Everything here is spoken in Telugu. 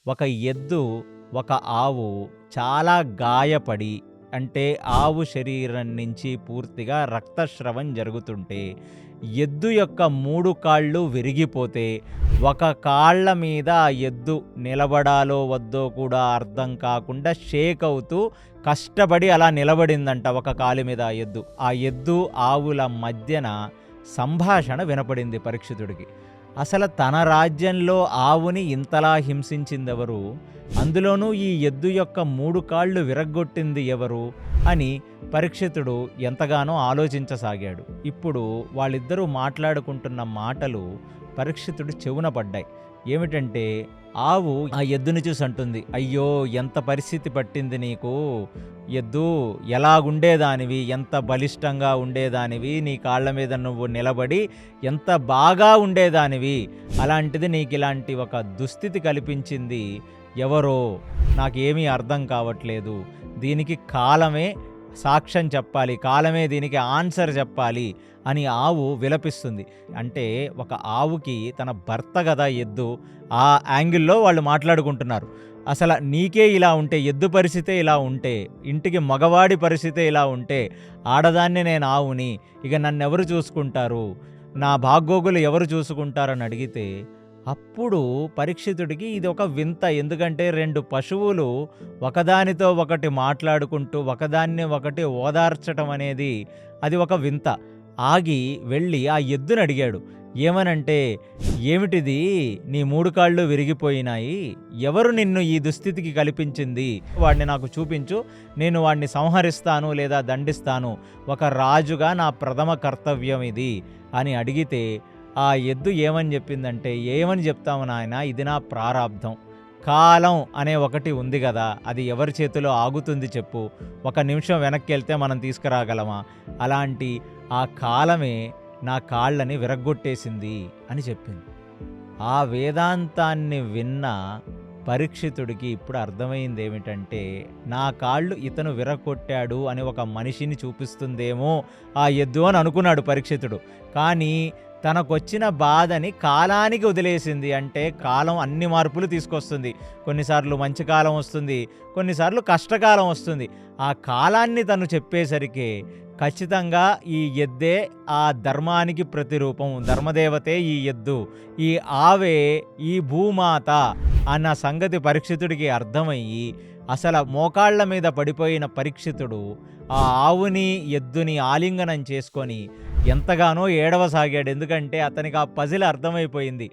ఒక ఎద్దు, ఒక ఆవు చాలా గాయపడి అంటే ఆవు శరీరం నుంచి పూర్తిగా రక్తస్రవం జరుగుతుంటే, ఎద్దు యొక్క 3 కాళ్ళు విరిగిపోతే, ఒక కాళ్ళ మీద ఆ ఎద్దు నిలబడాలో వద్దో కూడా అర్థం కాకుండా షేక్ అవుతూ కష్టపడి అలా నిలబడిందంట ఒక కాలు మీద ఆ ఎద్దు. ఆ ఎద్దు, ఆవుల మధ్యన సంభాషణ వినపడింది పరీక్షితుడికి. అసలు తన రాజ్యంలో ఆవుని ఇంతలా హింసించిందెవరు? అందులోనూ ఈ ఎద్దు యొక్క 3 కాళ్ళు విరగ్గొట్టింది ఎవరు? అని పరీక్షితుడు ఎంతగానో ఆలోచించసాగాడు. ఇప్పుడు వాళ్ళిద్దరూ మాట్లాడుకుంటున్న మాటలు పరీక్షితుడి చెవున పడ్డాయి. ఏమిటంటే, ఆవు ఆ ఎద్దుని చూసి అంటుంది, "అయ్యో! ఎంత పరిస్థితి పట్టింది నీకు. ఎద్దూ ఎలాగుండేదానివి, ఎంత బలిష్టంగా ఉండేదానివి, నీ కాళ్ళ మీద నువ్వు నిలబడి ఎంత బాగా ఉండేదానివి. అలాంటిది నీకిలాంటి ఒక దుస్థితి కల్పించింది ఎవరో నాకేమీ అర్థం కావట్లేదు. దీనికి కాలమే సాక్ష్యం చెప్పాలి. కాలమే దీనికి ఆన్సర్ చెప్పాలి" అని ఆవు విలపిస్తుంది. అంటే ఒక ఆవుకి తన భర్త గదా ఎద్దు. ఆ యాంగిల్‌లో వాళ్ళు మాట్లాడుకుంటున్నారు. అసల నీకే ఇలా ఉంటే, ఎద్దు పరిస్థితే ఇలా ఉంటే, ఇంటికి మగవాడి పరిస్థితే ఇలా ఉంటే, ఆడదాన్ని నేను ఆవుని, ఇక నన్నెవరు చూసుకుంటారు? నా బాగోగులు ఎవరు చూసుకుంటారని అడిగితే, అప్పుడు పరీక్షితుడికి ఇది ఒక వింత. ఎందుకంటే 2 పశువులు ఒకదానితో ఒకటి మాట్లాడుకుంటూ, ఒకదాన్ని ఒకటి ఓదార్చటం అనేది అది ఒక వింత. ఆగి వెళ్ళి ఆ ఎద్దుని అడిగాడు. ఏమనంటే, "ఏమిటిది? నీ 3 కాళ్ళు విరిగిపోయినాయి. ఎవరు నిన్ను ఈ దుస్థితికి కల్పించింది? వాడిని నాకు చూపించు. నేను వాడిని సంహరిస్తాను లేదా దండిస్తాను. ఒక రాజుగా నా ప్రథమ కర్తవ్యం ఇది" అని అడిగితే, ఆ ఎద్దు ఏమని చెప్పిందంటే, "ఏమని చెప్తాము నాయనా, ఇది నా ప్రారాబ్ధం. కాలం అనే ఒకటి ఉంది గదా! అది ఎవరి చేతిలో ఆగుతుంది చెప్పు? ఒక నిమిషం వెనక్కెళ్తే మనం తీసుకురాగలమా? అలాంటి ఆ కాలమే నా కాళ్ళని విరగ్గొట్టేసింది" అని చెప్పింది. ఆ వేదాంతాన్ని విన్న పరీక్షితుడికి ఇప్పుడు అర్థమైందేమిటంటే, నా కాళ్ళు ఇతను విరగ్గొట్టాడు అని ఒక మనిషిని చూపిస్తుందేమో ఆ ఎద్దు అని అనుకున్నాడు పరీక్షితుడు. కానీ తనకొచ్చిన బాధని కాలానికి వదిలేసింది. అంటే కాలం అన్ని మార్పులు తీసుకొస్తుంది. కొన్నిసార్లు మంచి కాలం వస్తుంది, కొన్నిసార్లు కష్టకాలం వస్తుంది. ఆ కాలాన్ని తను చెప్పేసరికి ఖచ్చితంగా ఈ ఎద్దే ఆ ధర్మానికి ప్రతిరూపం. ధర్మదేవతే ఈ ఎద్దు. ఈ ఆవే ఈ భూమాత అన్న సంగతి పరీక్షితుడికి అర్థమయ్యి, అసల మోకాళ్ళ మీద పడిపోయిన పరీక్షితుడు ఆ ఆవుని, ఎద్దుని ఆలింగనం చేసుకొని ఎంతగానో ఏడవసాగాడు. ఎందుకంటే అతనికి ఆ పజిల్ అర్థమైపోయింది.